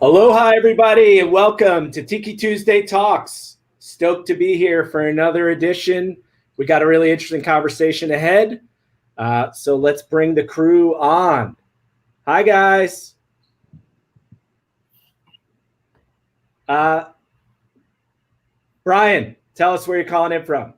Aloha, everybody, and welcome to Tiki Tuesday Talks. Stoked to be here for another edition. We got a really interesting conversation ahead, so let's bring the crew on. Hi, guys. Brian, tell us where you're calling in from.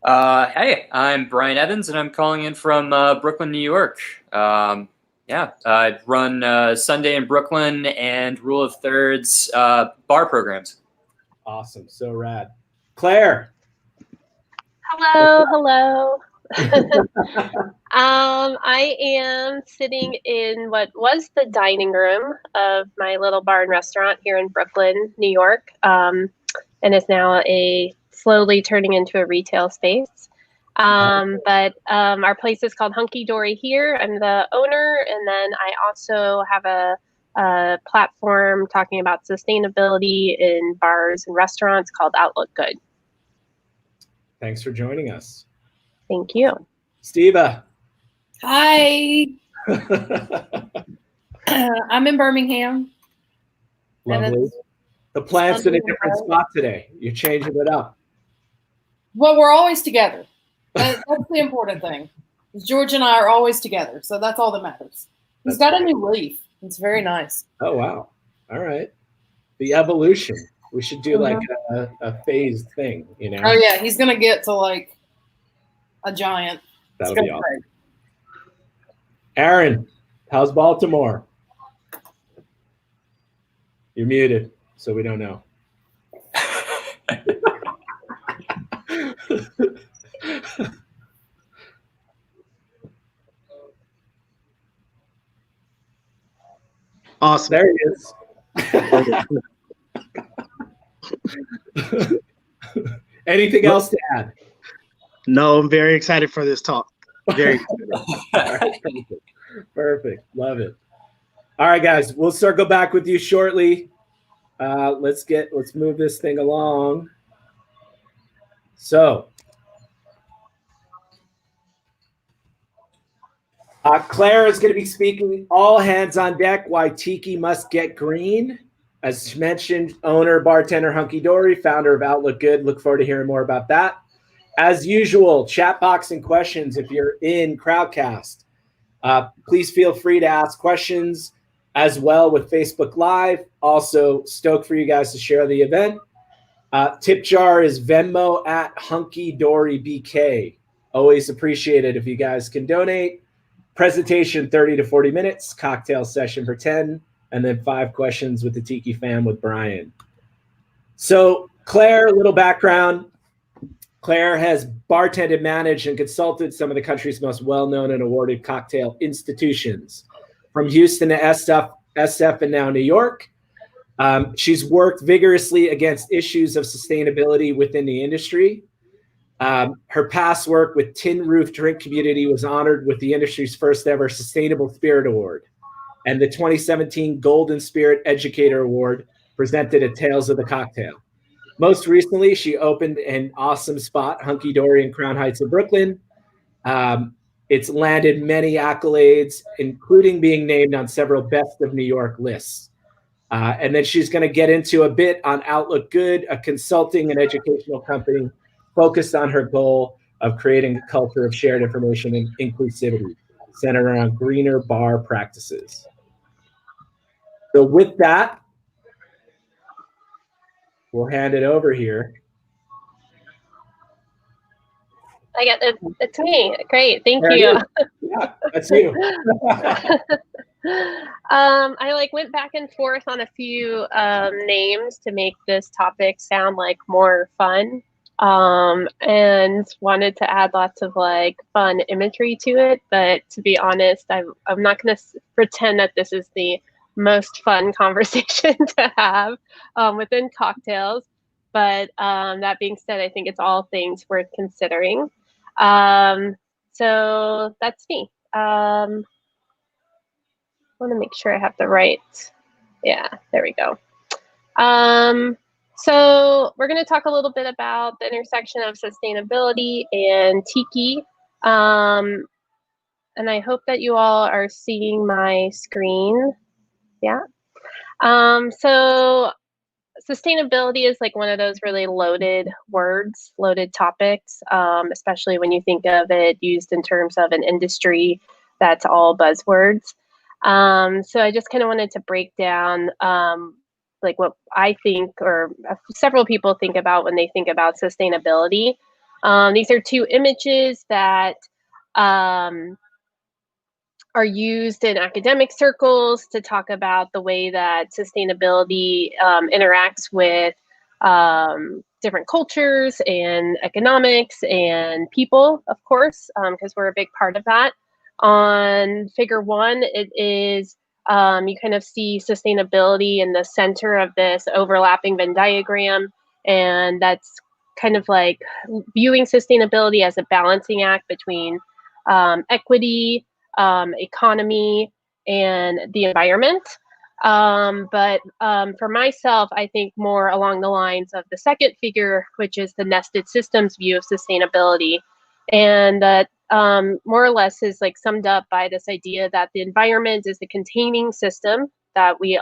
Hey, I'm Brian Evans, and I'm calling in from Brooklyn, New York. I run Sunday in Brooklyn and Rule of Thirds bar programs. Awesome. So rad. Claire. Hello. I am sitting in what was the dining room of my little bar and restaurant here in Brooklyn, New York, and is now slowly turning into a retail space. But our place is called Hunky Dory here. I'm the owner, and then I also have a platform talking about sustainability in bars and restaurants called Outlook Good. Thanks for joining us. Thank you. Steva. Hi. I'm in Birmingham. Lovely. The plant's in a different spot today. You're changing it up. Well, we're always together. That's the important thing. George and I are always together, so that's all that matters. He's got a new leaf. It's very nice. Oh, wow. All right. The evolution. We should do like a phased thing, you know? Oh, yeah. He's going to get to like a giant. That'll be awesome. Aaron, how's Baltimore? You're muted, so we don't know. Awesome. There he is. Anything else to add? No, I'm very excited for this talk. Very excited. All right, perfect. Love it. All right, guys, we'll circle back with you shortly. Let's move this thing along. So, Claire is going to be speaking all hands on deck why Tiki must get green. As mentioned, owner, bartender, Hunky Dory, founder of Outlook Good. Look forward to hearing more about that. As usual, chat box and questions if you're in Crowdcast. Please feel free to ask questions as well with Facebook Live. Also, stoked for you guys to share the event. Tip jar is Venmo at Hunky Dory BK. Always appreciate it if you guys can donate. Presentation 30 to 40 minutes, cocktail session for 10, and then 5 questions with the Tiki fam with Brian. So Claire, a little background. Claire has bartended, managed, and consulted some of the country's most well-known and awarded cocktail institutions, from Houston to SF and now New York. She's worked vigorously against issues of sustainability within the industry. Her past work with Tin Roof Drink Community was honored with the industry's first ever Sustainable Spirit Award and the 2017 Golden Spirit Educator Award presented at Tales of the Cocktail. Most recently, she opened an awesome spot, Hunky Dory in Crown Heights in Brooklyn. It's landed many accolades, including being named on several Best of New York lists. And then she's going to get into a bit on Outlook Good, a consulting and educational company focused on her goal of creating a culture of shared information and inclusivity centered around greener bar practices. So with that, we'll hand it over here. I get it. It's me. Great. Thank There it you. is. Yeah, that's you. I like went back and forth on a few names to make this topic sound like more fun, and wanted to add lots of like fun imagery to it. But to be honest, I'm not going to pretend that this is the most fun conversation to have within cocktails. But that being said, I think it's all things worth considering. So that's me. I want to make sure I have the right. Yeah, there we go. So we're going to talk a little bit about the intersection of sustainability and tiki. And I hope that you all are seeing my screen. Yeah. So sustainability is like one of those really loaded words, loaded topics, especially when you think of it used in terms of an industry that's all buzzwords. So I just kind of wanted to break down like what I think, or several people think about when they think about sustainability. These are two images that are used in academic circles to talk about the way that sustainability interacts with different cultures and economics and people, of course, because we're a big part of that. On figure one, it is you kind of see sustainability in the center of this overlapping Venn diagram, and that's kind of like viewing sustainability as a balancing act between equity, economy, and the environment. But for myself, I think more along the lines of the second figure, which is the nested systems view of sustainability. And that more or less is like summed up by this idea that the environment is the containing system that we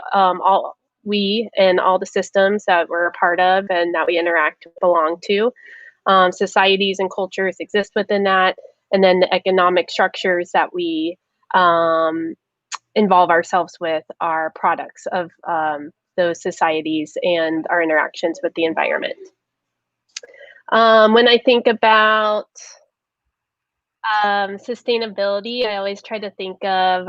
and all the systems that we're a part of and that we interact belong to. Societies and cultures exist within that. And then the economic structures that we involve ourselves with are products of those societies and our interactions with the environment. When I think about sustainability, I always try to think of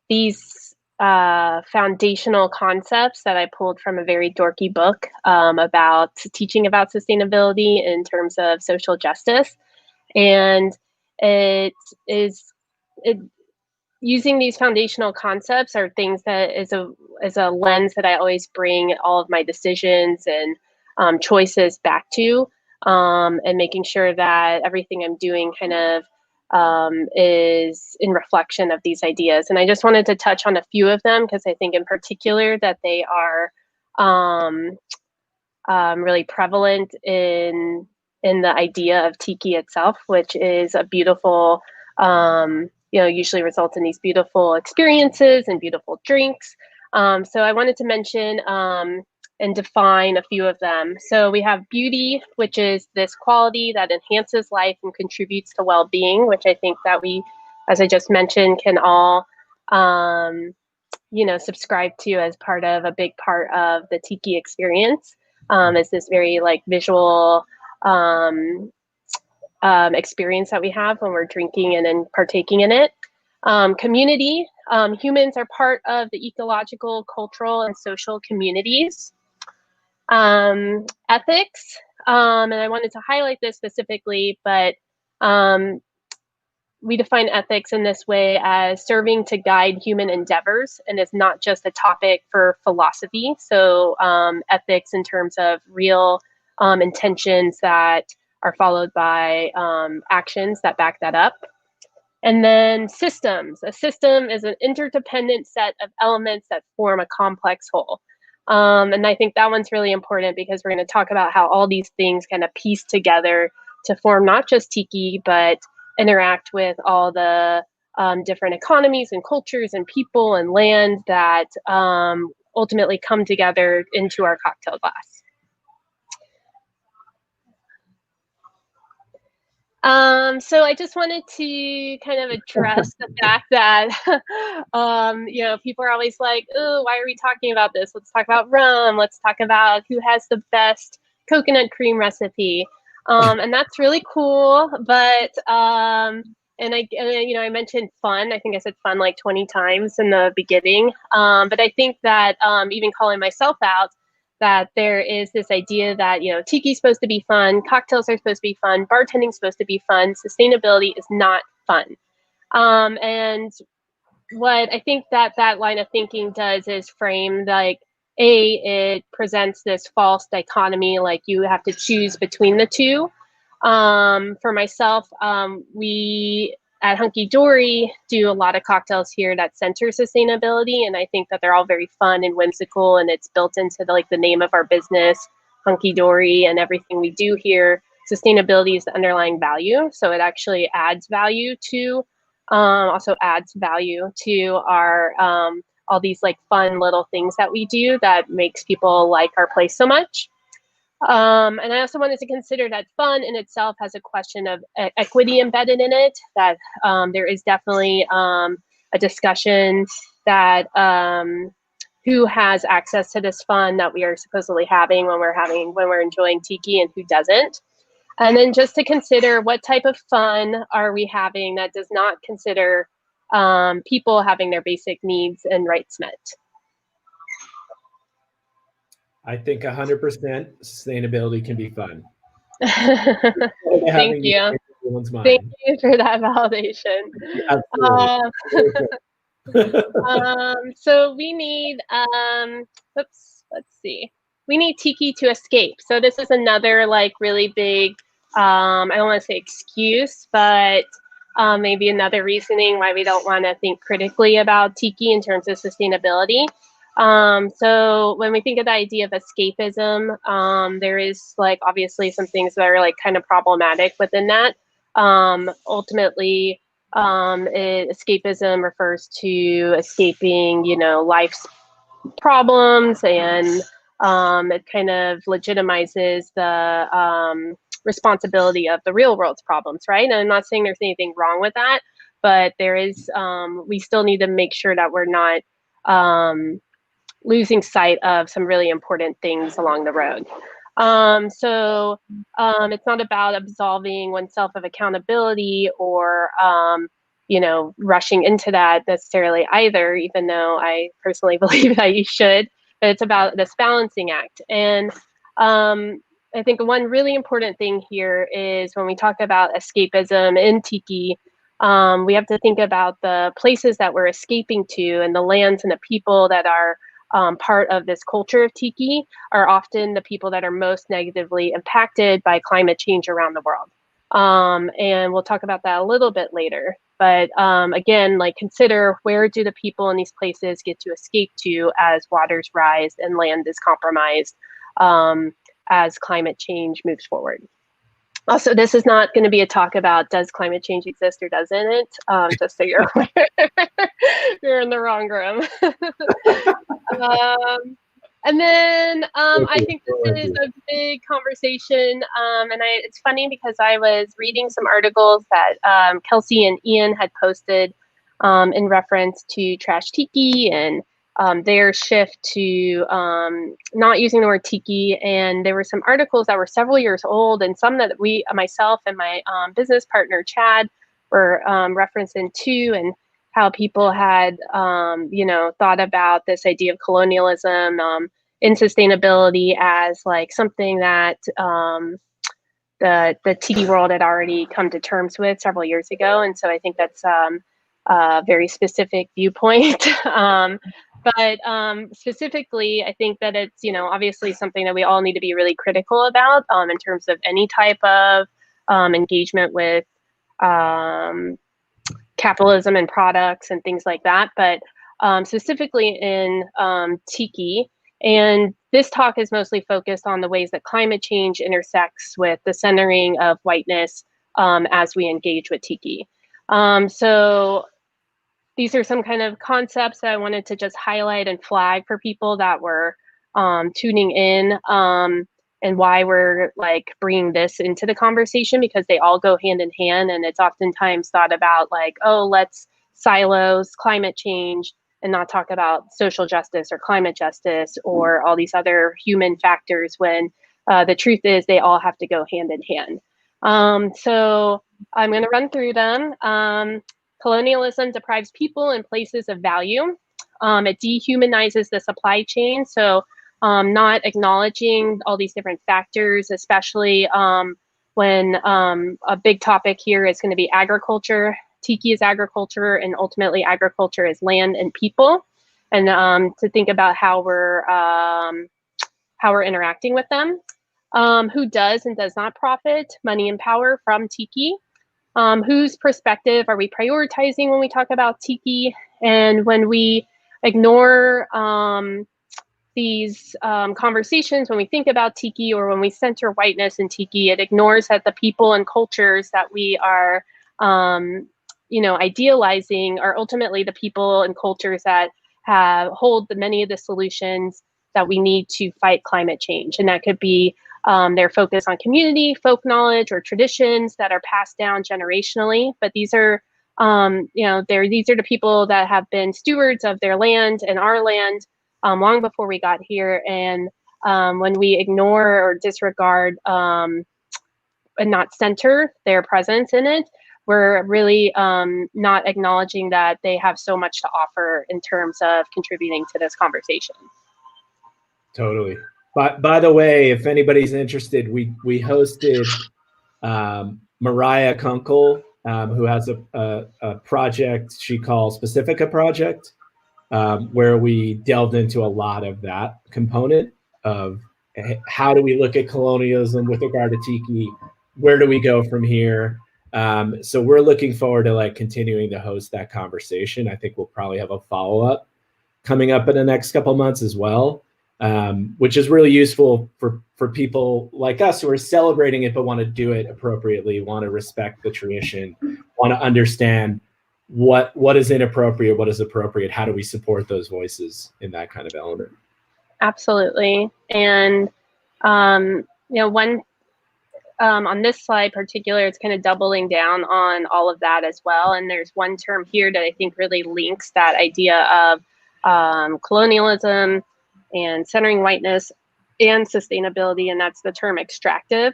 these foundational concepts that I pulled from a very dorky book about teaching about sustainability in terms of social justice. And using these foundational concepts are things that is a lens that I always bring all of my decisions and choices back to, and making sure that everything I'm doing kind of is in reflection of these ideas. And I just wanted to touch on a few of them because I think in particular that they are really prevalent in the idea of tiki itself, which is a beautiful, usually results in these beautiful experiences and beautiful drinks. So I wanted to mention and define a few of them. So we have beauty, which is this quality that enhances life and contributes to well-being, which I think that we, as I just mentioned, can all, subscribe to as part of a big part of the tiki experience. Is this very like visual experience that we have when we're drinking and then partaking in it. Community, humans are part of the ecological, cultural, and social communities. Ethics, and I wanted to highlight this specifically, but we define ethics in this way as serving to guide human endeavors, and it's not just a topic for philosophy. So ethics in terms of real intentions that are followed by actions that back that up. And then systems. A system is an interdependent set of elements that form a complex whole. And I think that one's really important because we're going to talk about how all these things kind of piece together to form not just tiki, but interact with all the different economies and cultures and people and land that ultimately come together into our cocktail glass. So I just wanted to kind of address the fact that, people are always like, oh, why are we talking about this? Let's talk about rum. Let's talk about who has the best coconut cream recipe. And that's really cool. But, I mentioned fun. I think I said fun like 20 times in the beginning. But I think that even calling myself out, that there is this idea that, tiki is supposed to be fun, cocktails are supposed to be fun, bartending is supposed to be fun, sustainability is not fun. And what I think that line of thinking does is frame like, it presents this false dichotomy, like you have to choose between the two. For myself, we at Hunky Dory do a lot of cocktails here that center sustainability, and I think that they're all very fun and whimsical, and it's built into the name of our business, Hunky Dory, and everything we do here. Sustainability is the underlying value, so it actually adds value to, our all these like fun little things that we do that makes people like our place so much. And I also wanted to consider that fun in itself has a question of equity embedded in it, that there is definitely a discussion that who has access to this fun that we are supposedly having when we're enjoying tiki, and who doesn't. And then just to consider what type of fun are we having that does not consider people having their basic needs and rights met. I think 100% sustainability can be fun. Thank you. Thank you for that validation. So we need, we need tiki to escape. So this is another like really big, I don't want to say excuse, but maybe another reasoning why we don't want to think critically about tiki in terms of sustainability. So when we think of the idea of escapism, there is like obviously some things that are like kind of problematic within that. Ultimately, escapism refers to escaping, life's problems, and it kind of legitimizes the responsibility of the real world's problems, right? And I'm not saying there's anything wrong with that, but there is, we still need to make sure that we're not losing sight of some really important things along the road. So it's not about absolving oneself of accountability or, rushing into that necessarily either, even though I personally believe that you should, but it's about this balancing act. And I think one really important thing here is when we talk about escapism in tiki, we have to think about the places that we're escaping to, and the lands and the people that are part of this culture of tiki are often the people that are most negatively impacted by climate change around the world. And we'll talk about that a little bit later. But again, like consider, where do the people in these places get to escape to as waters rise and land is compromised as climate change moves forward. Also, this is not going to be a talk about does climate change exist or doesn't it, just so you're aware. You're in the wrong room. And then I think this is a big conversation, and it's funny because I was reading some articles that Kelsey and Ian had posted in reference to trash tiki and their shift to not using the word tiki. And there were some articles that were several years old, and some that myself and my business partner, Chad, were referencing too, and how people had, thought about this idea of colonialism in sustainability as like something that the tiki world had already come to terms with several years ago. And so I think that's a very specific viewpoint. But specifically, I think that it's, obviously something that we all need to be really critical about in terms of any type of engagement with capitalism and products and things like that. But specifically in tiki, and this talk is mostly focused on the ways that climate change intersects with the centering of whiteness as we engage with tiki. So these are some kind of concepts that I wanted to just highlight and flag for people that were tuning in. and why we're like bringing this into the conversation, because they all go hand in hand. And it's oftentimes thought about like, oh, let's silos climate change and not talk about social justice or climate justice or all these other human factors, when the truth is they all have to go hand in hand. So I'm going to run through them. Colonialism deprives people and places of value. It dehumanizes the supply chain. So not acknowledging all these different factors, especially when a big topic here is going to be agriculture. Tiki is agriculture, and ultimately agriculture is land and people. And to think about how we're interacting with them. Who does and does not profit money and power from Tiki? Whose perspective are we prioritizing when we talk about Tiki? And when we ignore these conversations, when we think about Tiki, or when we center whiteness in Tiki, it ignores that the people and cultures that we are idealizing are ultimately the people and cultures that hold many of the solutions that we need to fight climate change. And that could be their focus on community, folk knowledge, or traditions that are passed down generationally. But these are, these are the people that have been stewards of their land and our land long before we got here. And when we ignore or disregard and not center their presence in it, we're really not acknowledging that they have so much to offer in terms of contributing to this conversation. Totally. But by the way, if anybody's interested, we hosted Mariah Kunkel, who has a project she calls Pacifica Project, where we delved into a lot of that component of how do we look at colonialism with regard to Tiki, where do we go from here? So we're looking forward to like continuing to host that conversation. I think we'll probably have a follow-up coming up in the next couple of months as well. Which is really useful for people like us who are celebrating it but want to do it appropriately, want to respect the tradition, want to understand what is inappropriate, what is appropriate, how do we support those voices in that kind of element. Absolutely. And one on this slide particular, it's kind of doubling down on all of that as well. And there's one term here that I think really links that idea of colonialism and centering whiteness and sustainability, and that's the term extractive.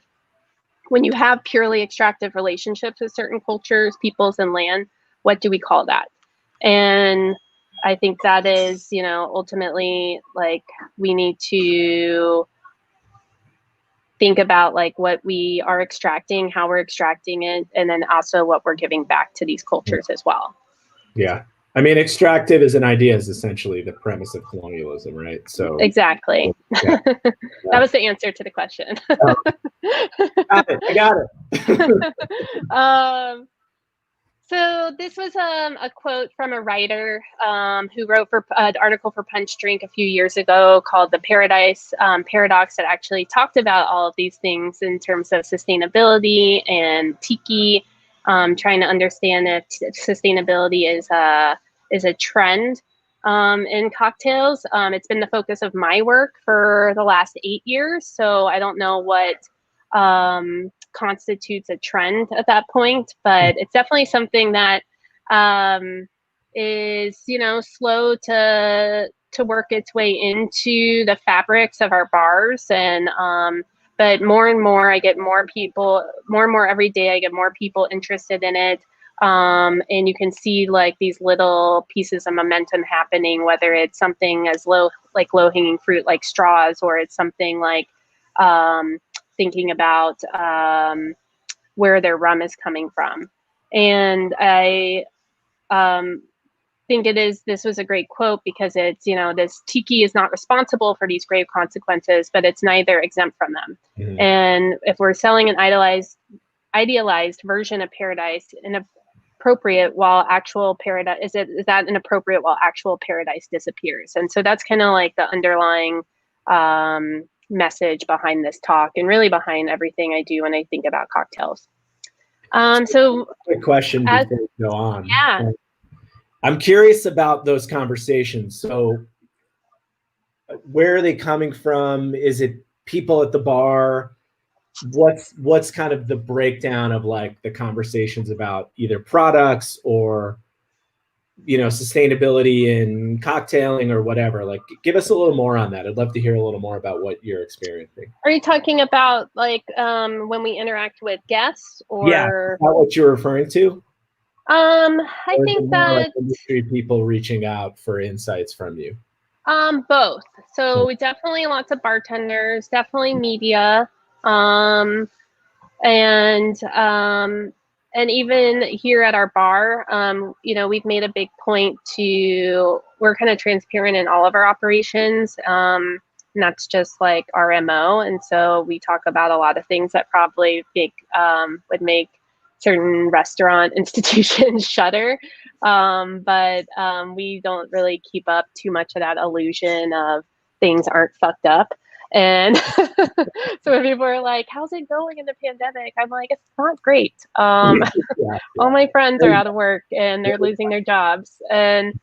When you have purely extractive relationships with certain cultures, peoples, and land, what do we call that? And I think that is, ultimately, like, we need to think about like what we are extracting, how we're extracting it, and then also what we're giving back to these cultures as well. Yeah. I mean, extractive as an idea is essentially the premise of colonialism, right? So exactly. Yeah. That was the answer to the question. I got it. So this was a quote from a writer who wrote for an article for Punch Drink a few years ago called The Paradise Paradox, that actually talked about all of these things in terms of sustainability and Tiki, trying to understand if sustainability is a trend in cocktails. It's been the focus of my work for the last 8 years, so I don't know what constitutes a trend at that point, but it's definitely something that is slow to work its way into the fabrics of our bars. And but more and more I get more and more every day I get more people interested in it, and you can see like these little pieces of momentum happening, whether it's something as low-hanging fruit like straws, or it's something like thinking about where their rum is coming from. And I think this was a great quote, because it's, this Tiki is not responsible for these grave consequences, but it's neither exempt from them. Mm-hmm. And if we're selling an idealized version of paradise, inappropriate while actual paradise, is that inappropriate while actual paradise disappears? And so that's kind of like the underlying message behind this talk, and really behind everything I do when I think about cocktails. So quick question before we go on. Yeah. I'm curious about those conversations. So where are they coming from? Is it people at the bar, what's kind of the breakdown of like the conversations about either products or, you know, sustainability in cocktailing or whatever? Like, give us a little more on that. I'd love to hear a little more about what you're experiencing. Are you talking about like when we interact with guests, or? Yeah, is that what you're referring to? I Or is it think more like that industry people reaching out for insights from you? both. So we definitely lots of bartenders, definitely media, and even here at our bar, you know, we've made a big point to, we're kind of transparent in all of our operations. And that's just like our MO. And so we talk about a lot of things that probably would make certain restaurant institutions shudder. But we don't really keep up too much of that illusion of things aren't fucked up. And so when people are like, how's it going in the pandemic? I'm like, it's not great. All my friends are out of work and they're losing their jobs. And